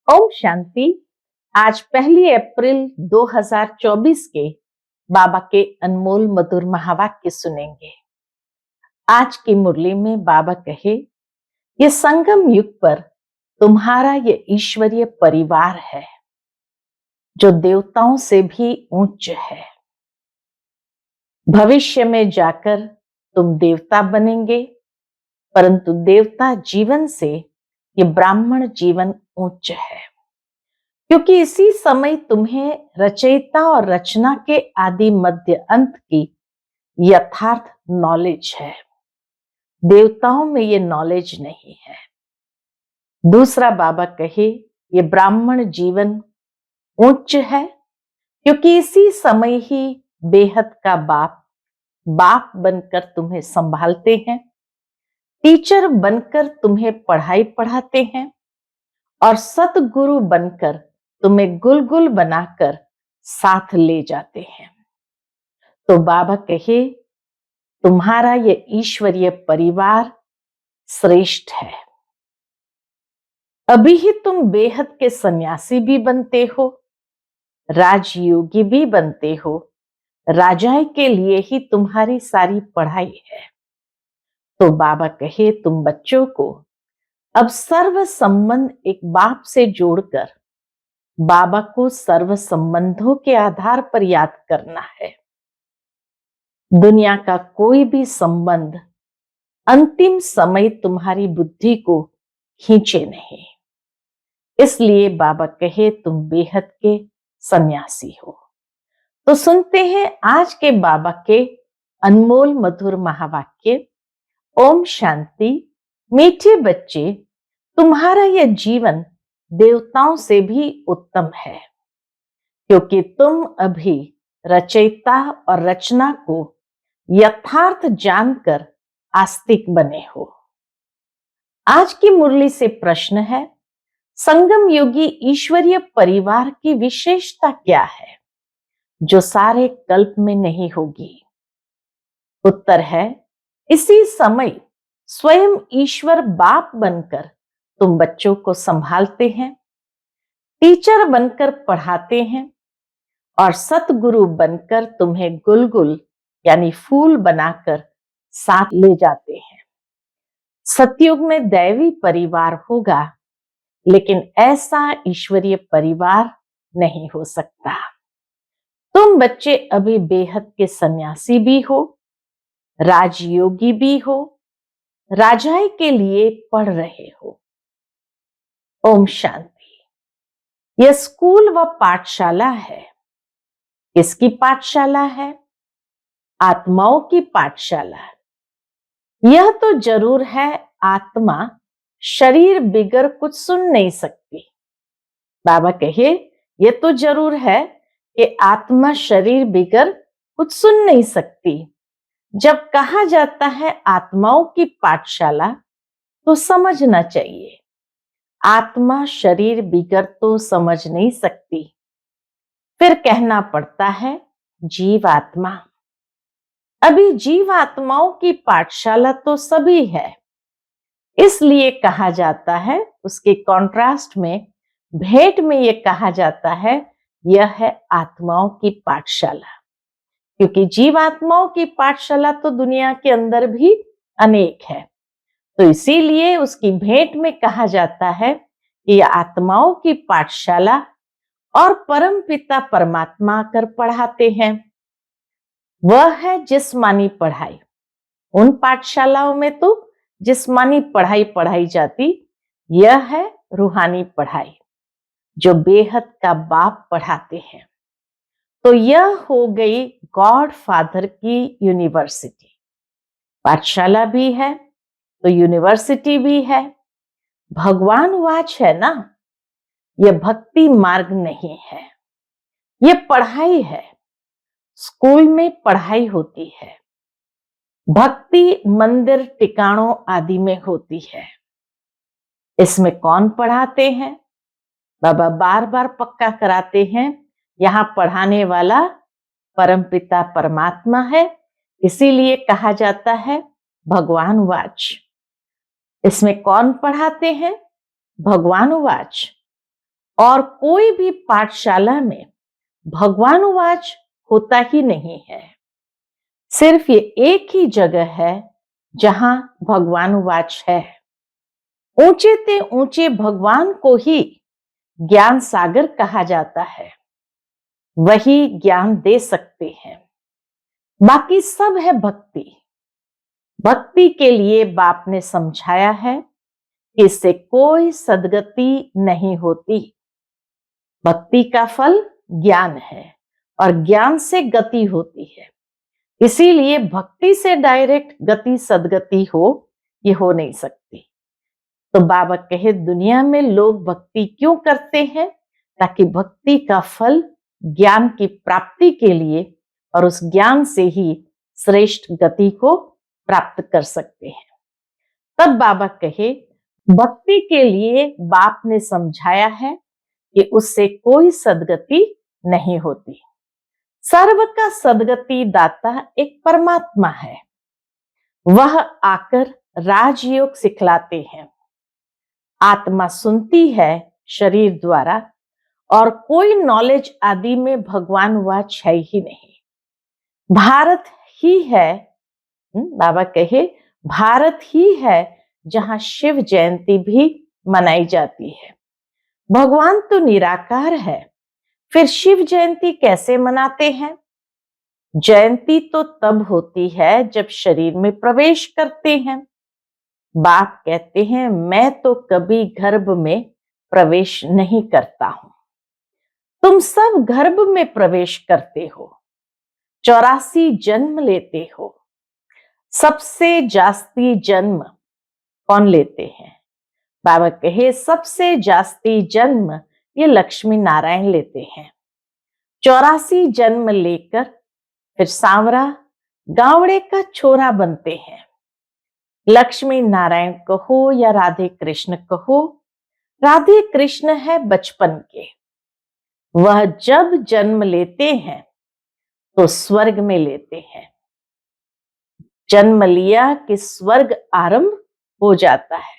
ओम शांति। आज 1 अप्रैल 2024 के बाबा के अनमोल मधुर महावाक्य सुनेंगे। आज की मुरली में बाबा कहे, ये संगम युग पर तुम्हारा ये ईश्वरीय परिवार है जो देवताओं से भी उच्च है। भविष्य में जाकर तुम देवता बनेंगे, परंतु देवता जीवन से ये ब्राह्मण जीवन उच्च है, क्योंकि इसी समय तुम्हें रचयिता और रचना के आदि मध्य अंत की यथार्थ नॉलेज है। देवताओं में ये नॉलेज नहीं है। दूसरा बाबा कहे, ये ब्राह्मण जीवन उच्च है, क्योंकि इसी समय ही बेहद का बाप बनकर तुम्हें संभालते हैं, टीचर बनकर तुम्हें पढ़ाई पढ़ाते हैं और सतगुरु बनकर तुम्हें गुलगुल बनाकर साथ ले जाते हैं। तो बाबा कहे, तुम्हारा ये ईश्वरीय परिवार श्रेष्ठ है। अभी ही तुम बेहद के सन्यासी भी बनते हो, राजयोगी भी बनते हो। राजाए के लिए ही तुम्हारी सारी पढ़ाई है। तो बाबा कहे, तुम बच्चों को अब सर्व संबंध एक बाप से जोड़कर बाबा को सर्व संबंधों के आधार पर याद करना है। दुनिया का कोई भी संबंध अंतिम समय तुम्हारी बुद्धि को खींचे नहीं। इसलिए बाबा कहे, तुम बेहद के सन्यासी हो। तो सुनते हैं आज के बाबा के अनमोल मधुर महावाक्य। ओम शांति। मीठे बच्चे, तुम्हारा यह जीवन देवताओं से भी उत्तम है, क्योंकि तुम अभी रचयिता और रचना को यथार्थ जानकर आस्तिक बने हो। आज की मुरली से प्रश्न है, संगम योगी ईश्वरीय परिवार की विशेषता क्या है जो सारे कल्प में नहीं होगी? उत्तर है, इसी समय स्वयं ईश्वर बाप बनकर तुम बच्चों को संभालते हैं, टीचर बनकर पढ़ाते हैं और सतगुरु बनकर तुम्हें गुलगुल यानी फूल बनाकर साथ ले जाते हैं। सतयुग में दैवी परिवार होगा, लेकिन ऐसा ईश्वरीय परिवार नहीं हो सकता। तुम बच्चे अभी बेहद के सन्यासी भी हो, राजयोगी भी हो, राजाए के लिए पढ़ रहे हो। ओम शांति। यह स्कूल व पाठशाला है। किसकी पाठशाला है? आत्माओं की पाठशाला। यह तो जरूर है, आत्मा शरीर बिगर कुछ सुन नहीं सकती। बाबा कहे, यह तो जरूर है कि आत्मा शरीर बिगर कुछ सुन नहीं सकती। जब कहा जाता है आत्माओं की पाठशाला, तो समझना चाहिए, आत्मा शरीर बिगर तो समझ नहीं सकती। फिर कहना पड़ता है जीवात्मा। अभी जीवात्माओं की पाठशाला तो सभी है, इसलिए कहा जाता है, उसके कॉन्ट्रास्ट में भेंट में यह कहा जाता है, यह है आत्माओं की पाठशाला। क्योंकि जीवात्माओं की पाठशाला तो दुनिया के अंदर भी अनेक है, तो इसीलिए उसकी भेंट में कहा जाता है कि यह आत्माओं की पाठशाला और परम पिता परमात्मा आकर पढ़ाते हैं। वह है जिस्मानी पढ़ाई। उन पाठशालाओं में तो जिस्मानी पढ़ाई पढ़ाई जाती, यह है रूहानी पढ़ाई जो बेहद का बाप पढ़ाते हैं। तो यह हो गई गॉड फादर की यूनिवर्सिटी। पाठशाला भी है तो यूनिवर्सिटी भी है। भगवान वाच है ना, यह भक्ति मार्ग नहीं है, यह पढ़ाई है। स्कूल में पढ़ाई होती है, भक्ति मंदिर टिकाणों आदि में होती है। इसमें कौन पढ़ाते हैं? बाबा बार बार पक्का कराते हैं, यहां पढ़ाने वाला परमपिता परमात्मा है, इसीलिए कहा जाता है भगवान वाच। इसमें कौन पढ़ाते हैं? भगवान वाच। और कोई भी पाठशाला में भगवानुवाच होता ही नहीं है। सिर्फ ये एक ही जगह है जहां भगवानुवाच है। ऊंचे ते ऊंचे भगवान को ही ज्ञान सागर कहा जाता है। वही ज्ञान दे सकते हैं। बाकी सब है भक्ति। भक्ति के लिए बाप ने समझाया है कि इससे कोई सद्गति नहीं होती। भक्ति का फल ज्ञान है और ज्ञान से गति होती है। इसीलिए भक्ति से डायरेक्ट गति सद्गति हो, ये हो नहीं सकती। तो बाबा कहे दुनिया में लोग भक्ति क्यों करते हैं? ताकि भक्ति का फल ज्ञान की प्राप्ति के लिए और उस ज्ञान से ही श्रेष्ठ गति को प्राप्त कर सकते हैं। तब बाबा कहे भक्ति के लिए बाप ने समझाया है कि उससे कोई सद्गति नहीं होती। सर्व का सद्गति दाता एक परमात्मा है। वह आकर राजयोग सिखलाते हैं। आत्मा सुनती है शरीर द्वारा और कोई नॉलेज आदि में भगवान वाच है ही नहीं। भारत ही है, बाबा कहे भारत ही है जहां शिव जयंती भी मनाई जाती है। भगवान तो निराकार है, फिर शिव जयंती कैसे मनाते हैं? जयंती तो तब होती है जब शरीर में प्रवेश करते हैं। बाप कहते हैं मैं तो कभी गर्भ में प्रवेश नहीं करता हूं। तुम सब गर्भ में प्रवेश करते हो, 84 जन्म लेते हो। सबसे जास्ती जन्म कौन लेते हैं? बाबा कहे सबसे जास्ती जन्म ये लक्ष्मी नारायण लेते हैं। 84 जन्म लेकर फिर सांवरा गावड़े का छोरा बनते हैं। लक्ष्मी नारायण कहो या राधे कृष्ण कहो, राधे कृष्ण है बचपन के। वह जब जन्म लेते हैं तो स्वर्ग में लेते हैं। जन्म लिया कि स्वर्ग आरंभ हो जाता है।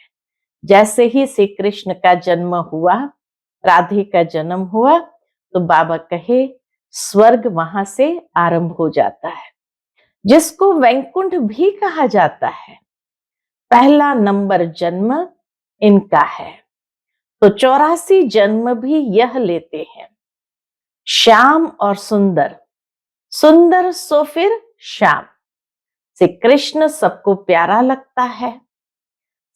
जैसे ही श्री कृष्ण का जन्म हुआ, राधे का जन्म हुआ, तो बाबा कहे स्वर्ग वहां से आरंभ हो जाता है, जिसको वैकुंठ भी कहा जाता है। पहला नंबर जन्म इनका है। तो 84 जन्म भी यह लेते हैं। श्याम और सुंदर, सुंदर सो फिर श्याम। श्री कृष्ण सबको प्यारा लगता है।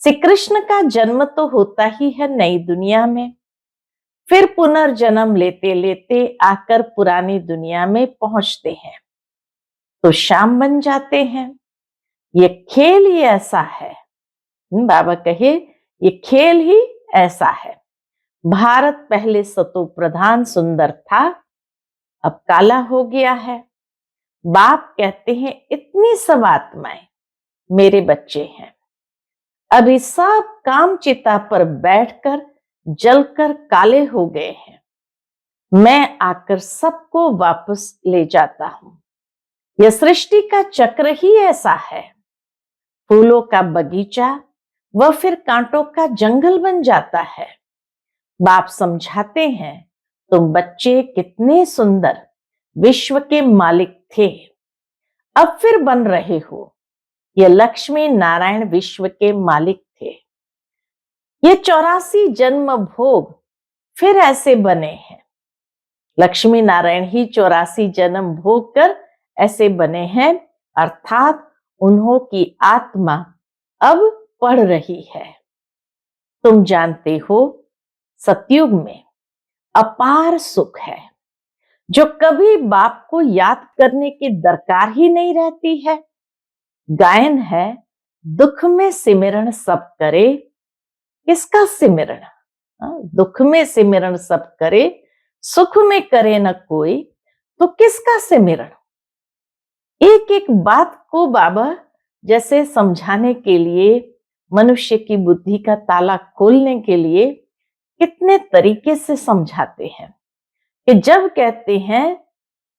श्री कृष्ण का जन्म तो होता ही है नई दुनिया में, फिर पुनर्जन्म लेते लेते आकर पुरानी दुनिया में पहुंचते हैं तो श्याम बन जाते हैं। ये खेल ही ऐसा है। बाबा कहे ये खेल ही ऐसा है। भारत पहले सतो प्रधान सुंदर था, अब काला हो गया है। बाप कहते हैं इतनी सब आत्माएं मेरे बच्चे हैं। अभी सब काम चिता पर बैठकर जलकर काले हो गए हैं। मैं आकर सबको वापस ले जाता हूं। यह सृष्टि का चक्र ही ऐसा है। फूलों का बगीचा वह फिर कांटों का जंगल बन जाता है। बाप समझाते हैं तुम बच्चे कितने सुंदर विश्व के मालिक थे, अब फिर बन रहे हो। ये लक्ष्मी नारायण विश्व के मालिक थे। ये 84 जन्म भोग फिर ऐसे बने हैं। लक्ष्मी नारायण ही 84 जन्म भोग कर ऐसे बने हैं, अर्थात उन्हों की आत्मा अब पढ़ रही है। तुम जानते हो सतयुग में अपार सुख है जो कभी बाप को याद करने की दरकार ही नहीं रहती है। गायन है दुख में सिमरण सब करे। किसका सिमरण? दुख में सिमरण सब करे, सुख में करे न कोई, तो किसका सिमरण? एक एक बात को बाबा जैसे समझाने के लिए, मनुष्य की बुद्धि का ताला खोलने के लिए कितने तरीके से समझाते हैं कि जब कहते हैं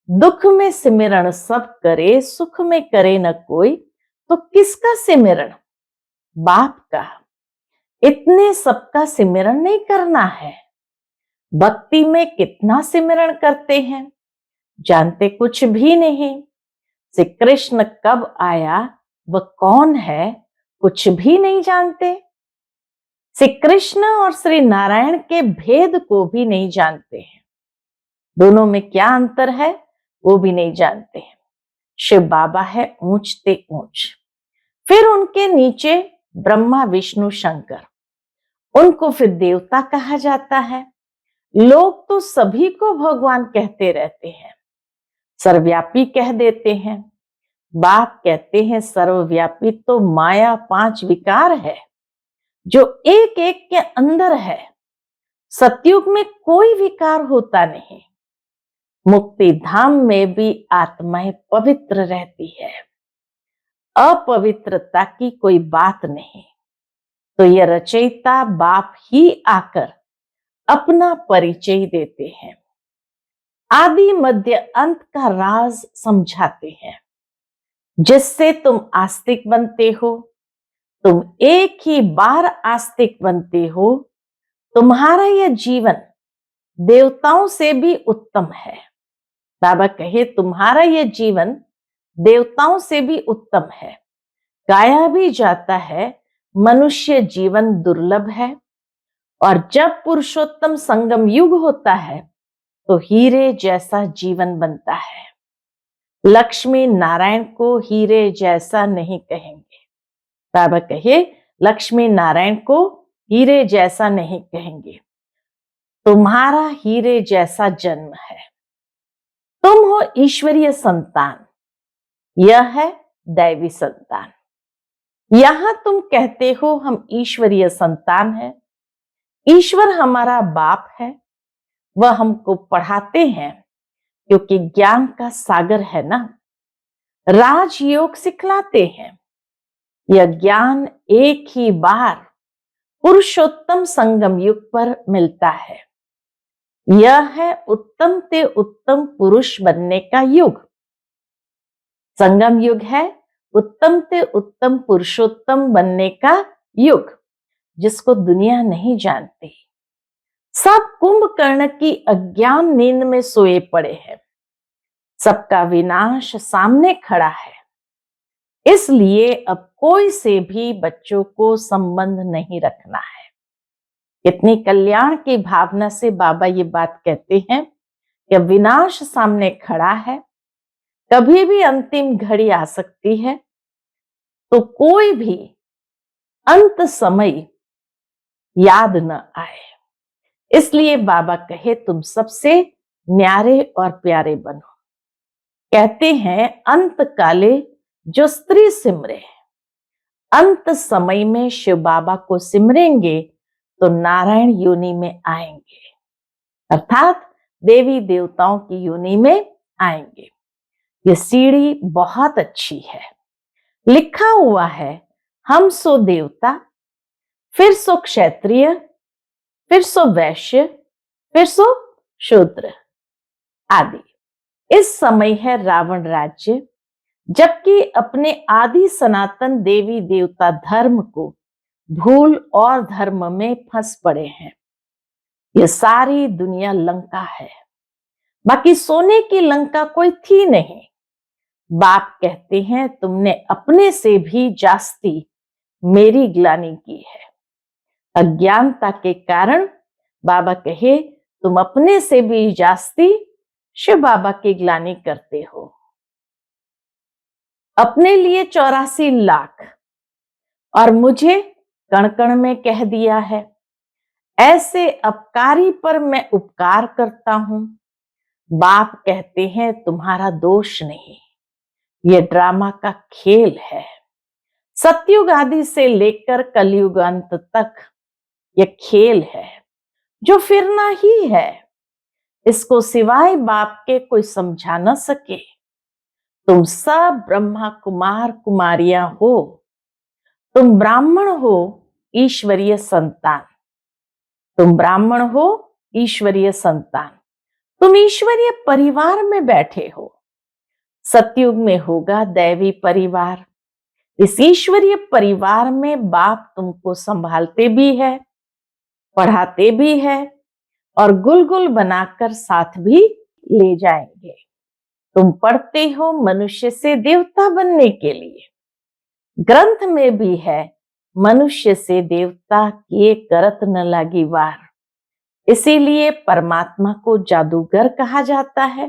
दुख में सिमरण सब करे, सुख में करे न कोई, तो किसका सिमरण? बाप का। इतने सबका सिमरण नहीं करना है। भक्ति में कितना सिमरण करते हैं, जानते कुछ भी नहीं। श्री कृष्ण कब आया, वह कौन है, कुछ भी नहीं जानते। श्री कृष्ण और श्री नारायण के भेद को भी नहीं जानते हैं। दोनों में क्या अंतर है वो भी नहीं जानते हैं। शिव बाबा है ऊंचते ऊंच, फिर उनके नीचे ब्रह्मा विष्णु शंकर, उनको फिर देवता कहा जाता है। लोग तो सभी को भगवान कहते रहते हैं, सर्वव्यापी कह देते हैं। बाप कहते हैं सर्वव्यापी तो माया 5 विकार है जो एक एक के अंदर है। सतयुग में कोई विकार होता नहीं। मुक्ति धाम में भी आत्माएं पवित्र रहती है, अपवित्रता की कोई बात नहीं। तो यह रचयिता बाप ही आकर अपना परिचय देते हैं, आदि मध्य अंत का राज समझाते हैं, जिससे तुम आस्तिक बनते हो। तुम एक ही बार आस्तिक बनते हो। तुम्हारा यह जीवन देवताओं से भी उत्तम है। बाबा कहे तुम्हारा यह जीवन देवताओं से भी उत्तम है। गाया भी जाता है मनुष्य जीवन दुर्लभ है, और जब पुरुषोत्तम संगम युग होता है तो हीरे जैसा जीवन बनता है। लक्ष्मी नारायण को हीरे जैसा नहीं कहेंगे। बाबा कहे लक्ष्मी नारायण को हीरे जैसा नहीं कहेंगे। तुम्हारा हीरे जैसा जन्म है। तुम हो ईश्वरीय संतान, यह है दैवी संतान। यहां तुम कहते हो हम ईश्वरीय संतान हैं। ईश्वर हमारा बाप है, वह हमको पढ़ाते हैं क्योंकि ज्ञान का सागर है ना। राजयोग सिखलाते हैं। यह ज्ञान एक ही बार पुरुषोत्तम संगम युग पर मिलता है। यह है उत्तम ते उत्तम पुरुष बनने का युग। संगम युग है उत्तम ते उत्तम पुरुषोत्तम बनने का युग, जिसको दुनिया नहीं जानती। सब कुंभकर्ण की अज्ञान नींद में सोए पड़े हैं। सबका विनाश सामने खड़ा है। इसलिए अब कोई से भी बच्चों को संबंध नहीं रखना है। कितनी कल्याण की भावना से बाबा ये बात कहते हैं कि विनाश सामने खड़ा है, कभी भी अंतिम घड़ी आ सकती है। तो कोई भी अंत समय याद न आए। इसलिए बाबा कहे तुम सबसे न्यारे और प्यारे बनो। कहते हैं अंत काले जो स्त्री सिमरे, अंत समय में शिव बाबा को सिमरेंगे तो नारायण योनि में आएंगे, अर्थात देवी देवताओं की योनि में आएंगे। ये सीढ़ी बहुत अच्छी है। लिखा हुआ है हम सो देवता, फिर सो क्षत्रिय, फिर सो वैश्य, फिर सो शूद्र आदि। इस समय है रावण राज्य, जबकि अपने आदि सनातन देवी देवता धर्म को भूल और धर्म में फंस पड़े हैं। ये सारी दुनिया लंका है, बाकी सोने की लंका कोई थी नहीं। बाप कहते हैं तुमने अपने से भी जास्ती मेरी ग्लानि की है। अज्ञानता के कारण बाबा कहे तुम अपने से भी जास्ती शिव बाबा की ग्लानि करते हो। अपने लिए 84 लाख और मुझे कण कण में कह दिया है। ऐसे अपकारी पर मैं उपकार करता हूं। बाप कहते हैं तुम्हारा दोष नहीं, यह ड्रामा का खेल है। सतयुग आदि से लेकर कलयुग अंत तक यह खेल है जो फिरना ही है। इसको सिवाय बाप के कोई समझा न सके। तुम सब ब्रह्मा कुमार कुमारियां हो। तुम ब्राह्मण हो, ईश्वरीय संतान। तुम ब्राह्मण हो, ईश्वरीय संतान। तुम ईश्वरीय परिवार में बैठे हो। सतयुग में होगा दैवी परिवार। इस ईश्वरीय परिवार में बाप तुमको संभालते भी है, पढ़ाते भी है, और गुलगुल बनाकर साथ भी ले जाएंगे। तुम पढ़ते हो मनुष्य से देवता बनने के लिए। ग्रंथ में भी है, मनुष्य से देवता किए करत न लागी वार। इसीलिए परमात्मा को जादूगर कहा जाता है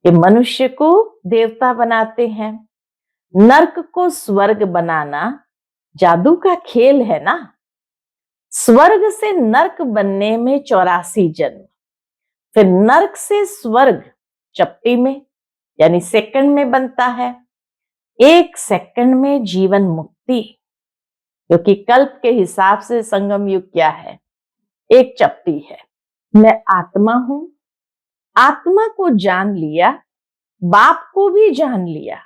कि मनुष्य को देवता बनाते हैं। नर्क को स्वर्ग बनाना जादू का खेल है ना। स्वर्ग से नर्क बनने में 84 जन्म, फिर नर्क से स्वर्ग चपटी में यानी सेकंड में बनता है। 1 सेकंड में जीवन मुक्ति, क्योंकि कल्प के हिसाब से संगम युग क्या है? एक चपटी है। मैं आत्मा हूं, आत्मा को जान लिया, बाप को भी जान लिया,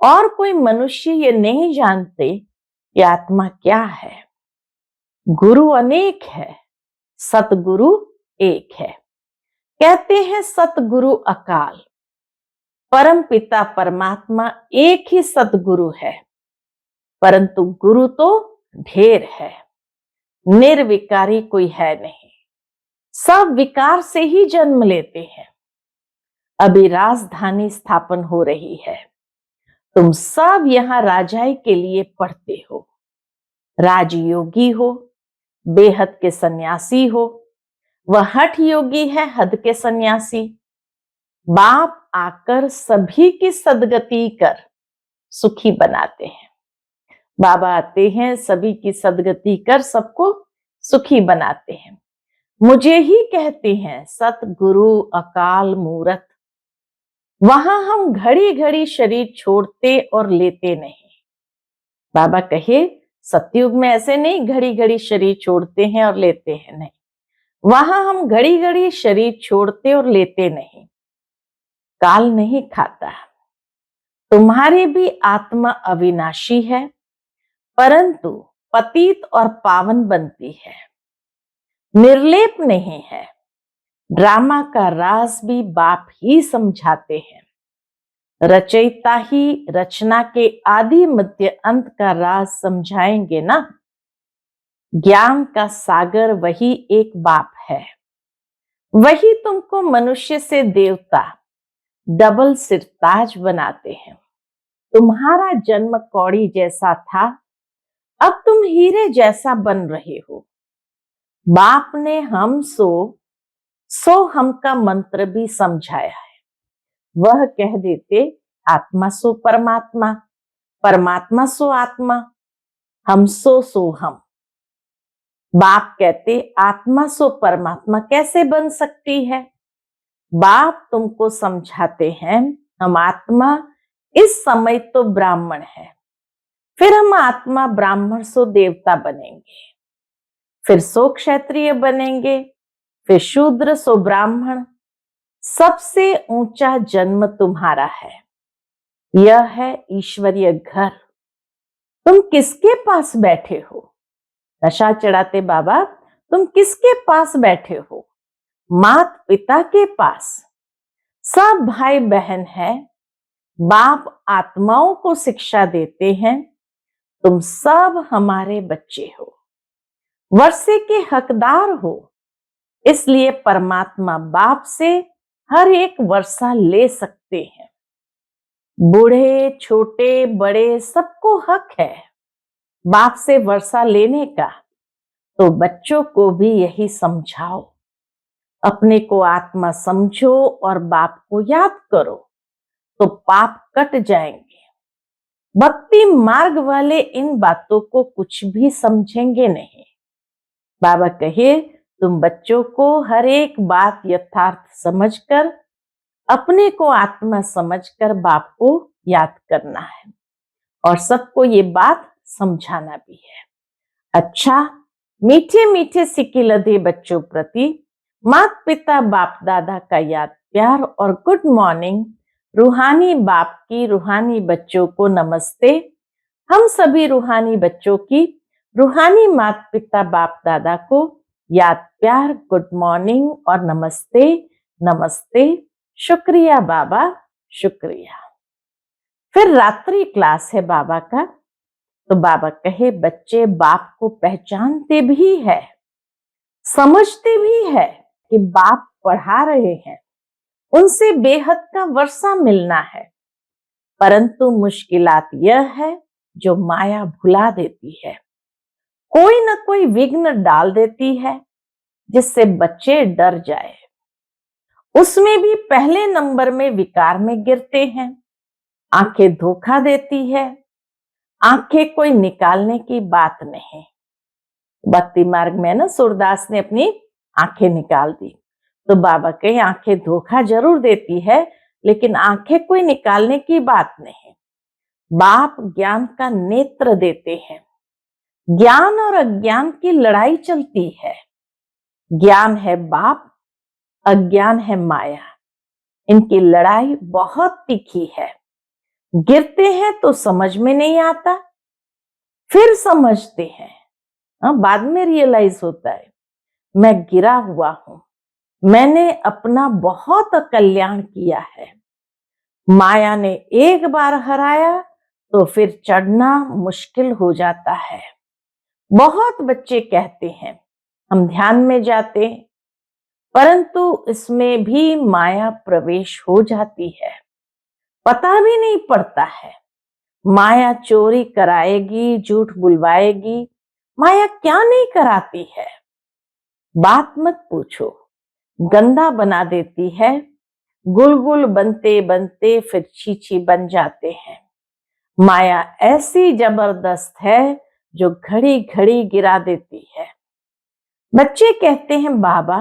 और कोई मनुष्य ये नहीं जानते कि आत्मा क्या है। गुरु अनेक है, सतगुरु एक है। कहते हैं सतगुरु अकाल, परम पिता परमात्मा एक ही सतगुरु है, परंतु गुरु तो ढेर है। निर्विकारी कोई है नहीं, सब विकार से ही जन्म लेते हैं। अभी राजधानी स्थापन हो रही है, तुम सब यहां राजाई के लिए पढ़ते हो। राजयोगी हो, बेहद के सन्यासी हो, वह हठ योगी है, हद के सन्यासी। बाप आकर सभी की सदगति कर सुखी बनाते हैं। बाबा आते हैं, सभी की सदगति कर सबको सुखी बनाते हैं। मुझे ही कहते हैं सतगुरु अकाल मूरत। वहां हम घड़ी घड़ी शरीर छोड़ते और लेते नहीं। बाबा कहे सतयुग में ऐसे नहीं घड़ी घड़ी शरीर छोड़ते हैं और लेते हैं, नहीं। वहां हम घड़ी घड़ी शरीर छोड़ते और लेते नहीं। काल नहीं खाता। तुम्हारी भी आत्मा अविनाशी है, परंतु पतित और पावन बनती है, निर्लेप नहीं है। ड्रामा का राज भी बाप ही समझाते हैं। रचयिता ही रचना के आदि मध्य अंत का राज समझाएंगे ना। ज्ञान का सागर वही एक बाप है, वही तुमको मनुष्य से देवता डबल सिरताज बनाते हैं। तुम्हारा जन्म कौड़ी जैसा था, अब तुम हीरे जैसा बन रहे हो। बाप ने हम सो हम का मंत्र भी समझाया है। वह कह देते आत्मा सो परमात्मा, परमात्मा सो आत्मा, हम सो हम। बाप कहते आत्मा सो परमात्मा कैसे बन सकती है? बाप तुमको समझाते हैं हम आत्मा इस समय तो ब्राह्मण है, फिर हम आत्मा ब्राह्मण सो देवता बनेंगे, फिर सो क्षत्रिय बनेंगे, फिर शूद्र सो ब्राह्मण। सबसे ऊंचा जन्म तुम्हारा है। यह है ईश्वरीय घर। तुम किसके पास बैठे हो? नशा चढ़ाते बाबा, तुम किसके पास बैठे हो? मात पिता के पास। सब भाई बहन है, बाप आत्माओं को शिक्षा देते हैं, तुम सब हमारे बच्चे हो, वर्षे के हकदार हो। इसलिए परमात्मा बाप से हर एक वर्षा ले सकते हैं। बूढ़े छोटे बड़े सबको हक है बाप से वर्षा लेने का। तो बच्चों को भी यही समझाओ, अपने को आत्मा समझो और बाप को याद करो, तो पाप कट जाएंगे। भक्ति मार्ग वाले इन बातों को कुछ भी समझेंगे नहीं। बाबा कहे तुम बच्चों को हर एक बात यथार्थ समझकर, अपने को आत्मा समझकर बाप को याद करना है और सबको ये बात समझाना भी है। अच्छा, मीठे मीठे सिक्के लदे बच्चों प्रति माता पिता बाप दादा का याद प्यार और गुड मॉर्निंग। रूहानी बाप की रूहानी बच्चों को नमस्ते। हम सभी रूहानी बच्चों की रूहानी माता पिता बाप दादा को याद प्यार गुड मॉर्निंग और नमस्ते नमस्ते। शुक्रिया बाबा, शुक्रिया। फिर रात्रि क्लास है बाबा का। तो बाबा कहे बच्चे बाप को पहचानते भी है, समझते भी है कि बाप पढ़ा रहे हैं, उनसे बेहद का वर्षा मिलना है, परंतु मुश्किलात यह है जो माया भुला देती है, कोई न कोई विघ्न डाल देती है जिससे बच्चे डर जाए। उसमें भी पहले नंबर में विकार में गिरते हैं। आंखें धोखा देती है। आंखें कोई निकालने की बात नहीं। भक्ति मार्ग में ना सूरदास ने अपनी आंखें निकाल दी, तो बाबा कहे आंखें धोखा जरूर देती है, लेकिन आंखें कोई निकालने की बात नहीं। बाप ज्ञान का नेत्र देते हैं। ज्ञान और अज्ञान की लड़ाई चलती है। ज्ञान है बाप, अज्ञान है माया। इनकी लड़ाई बहुत तीखी है। गिरते हैं तो समझ में नहीं आता, फिर समझते हैं। बाद में रियलाइज होता है मैं गिरा हुआ हूं, मैंने अपना बहुत कल्याण किया है। माया ने एक बार हराया तो फिर चढ़ना मुश्किल हो जाता है। बहुत बच्चे कहते हैं हम ध्यान में जाते, परंतु इसमें भी माया प्रवेश हो जाती है, पता भी नहीं पड़ता है। माया चोरी कराएगी, झूठ बुलवाएगी। माया क्या नहीं कराती है, बात मत पूछो। गंदा बना देती है। गुलगुल बनते बनते फिर छीछी बन जाते हैं। माया ऐसी जबरदस्त है जो घड़ी घड़ी गिरा देती है। बच्चे कहते हैं बाबा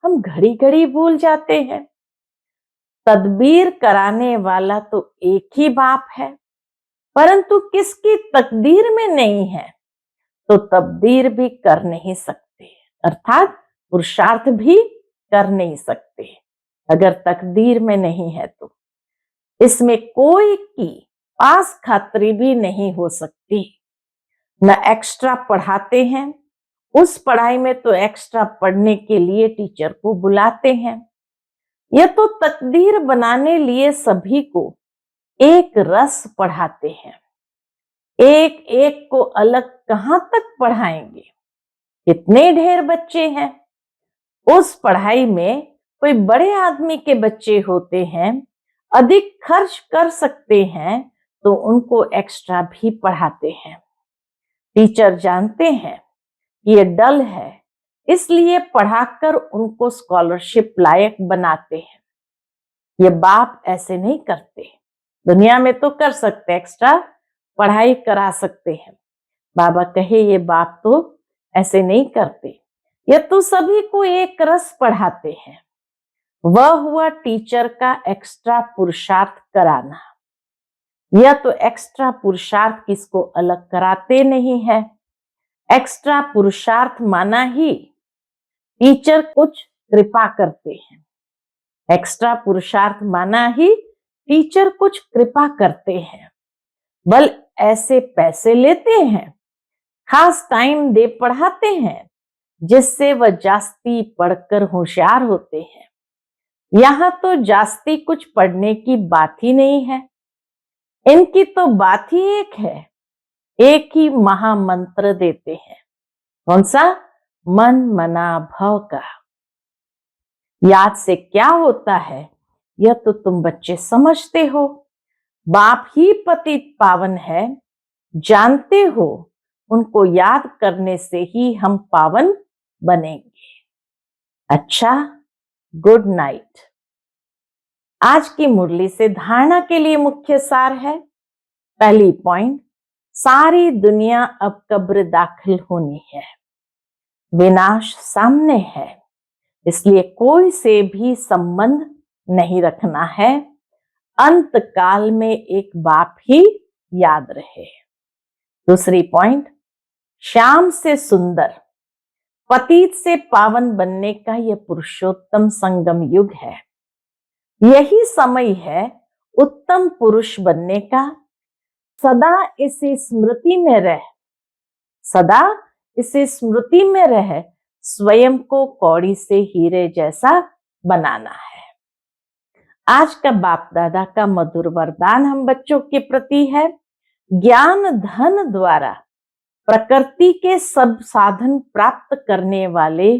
हम घड़ी घड़ी भूल जाते हैं। तदबीर कराने वाला तो एक ही बाप है, परंतु किसकी तकदीर में नहीं है तो तब्दीर भी कर नहीं सकते, अर्थात पुरुषार्थ भी कर नहीं सकते। अगर तकदीर में नहीं है तो इसमें कोई की पास खातरी भी नहीं हो सकती। न एक्स्ट्रा पढ़ाते हैं, उस पढ़ाई में तो एक्स्ट्रा पढ़ने के लिए टीचर को बुलाते हैं। यह तो तकदीर बनाने लिए सभी को एक रस पढ़ाते हैं। एक एक को अलग कहां तक पढ़ाएंगे, कितने ढेर बच्चे हैं। उस पढ़ाई में कोई बड़े आदमी के बच्चे होते हैं, अधिक खर्च कर सकते हैं, तो उनको एक्स्ट्रा भी पढ़ाते हैं। टीचर जानते हैं कि ये डल है, इसलिए पढ़ाकर उनको स्कॉलरशिप लायक बनाते हैं। ये बाप ऐसे नहीं करते। दुनिया में तो कर सकते, एक्स्ट्रा पढ़ाई करा सकते हैं। बाबा कहे ये बाप तो ऐसे नहीं करते, ये तो सभी को एक रस पढ़ाते हैं। वह हुआ टीचर का एक्स्ट्रा पुरुषार्थ कराना। यह तो एक्स्ट्रा पुरुषार्थ किसको अलग कराते नहीं है। एक्स्ट्रा पुरुषार्थ माना ही टीचर कुछ कृपा करते हैं। एक्स्ट्रा पुरुषार्थ माना ही टीचर कुछ कृपा करते हैं। बल ऐसे पैसे लेते हैं, खास टाइम दे पढ़ाते हैं, जिससे वह जास्ती पढ़कर होशियार होते हैं। यहां तो जास्ती कुछ पढ़ने की बात ही नहीं है। इनकी तो बात ही एक है, एक ही महामंत्र देते हैं। कौन सा? मन मना भव का। याद से क्या होता है यह तो तुम बच्चे समझते हो। बाप ही पतित पावन है, जानते हो। उनको याद करने से ही हम पावन बनेंगे। अच्छा, गुड नाइट। आज की मुरली से धारणा के लिए मुख्य सार है। पहली पॉइंट, सारी दुनिया अब कब्र दाखिल होनी है। विनाश सामने है, इसलिए कोई से भी संबंध नहीं रखना है। अंत काल में एक बाप ही याद रहे। दूसरी पॉइंट, श्याम से सुंदर, पतित से पावन बनने का यह पुरुषोत्तम संगम युग है। यही समय है उत्तम पुरुष बनने का। सदा इसी स्मृति में रह, सदा इसी स्मृति में रह, स्वयं को कौड़ी से हीरे जैसा बनाना है। आज का बाप दादा का मधुर वरदान हम बच्चों के प्रति है। ज्ञान धन द्वारा प्रकृति के सब साधन प्राप्त करने वाले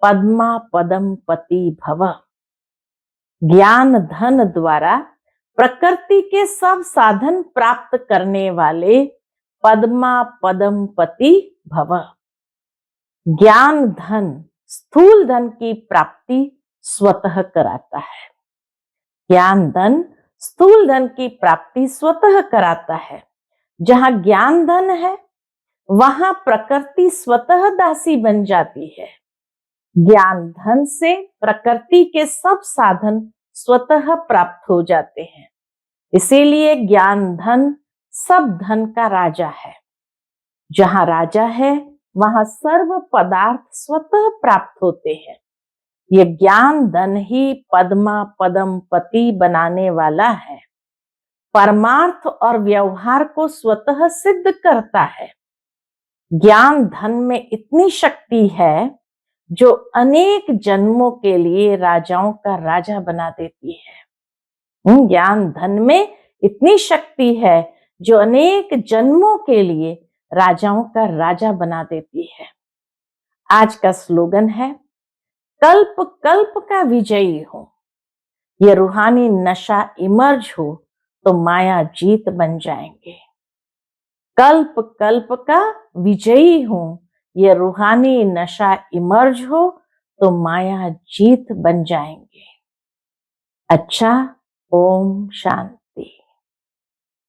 पद्मा पदम पति भव। ज्ञान धन द्वारा प्रकृति के सब साधन प्राप्त करने वाले पद्मा पदम पति भव। ज्ञान धन स्थूल धन की प्राप्ति स्वतः कराता है। ज्ञान धन स्थूल धन की प्राप्ति स्वतः कराता है। जहां ज्ञान धन है वहां प्रकृति स्वतः दासी बन जाती है। ज्ञान धन से प्रकृति के सब साधन स्वतः प्राप्त हो जाते हैं। इसीलिए ज्ञान धन सब धन का राजा है। जहां राजा है वहां सर्व पदार्थ स्वतः प्राप्त होते हैं। ये ज्ञान धन ही पद्मा पदम पति बनाने वाला है। परमार्थ और व्यवहार को स्वतः सिद्ध करता है। ज्ञान धन में इतनी शक्ति है जो अनेक जन्मों के लिए राजाओं का राजा बना देती है। ज्ञान धन में इतनी शक्ति है जो अनेक जन्मों के लिए राजाओं का राजा बना देती है। आज का स्लोगन है, कल्प कल्प का विजयी हो। ये रूहानी नशा इमर्ज हो तो माया जीत बन जाएंगे। कल्प कल्प का विजयी हो, ये रूहानी नशा इमर्ज हो तो माया जीत बन जाएंगे। अच्छा, ओम शांति।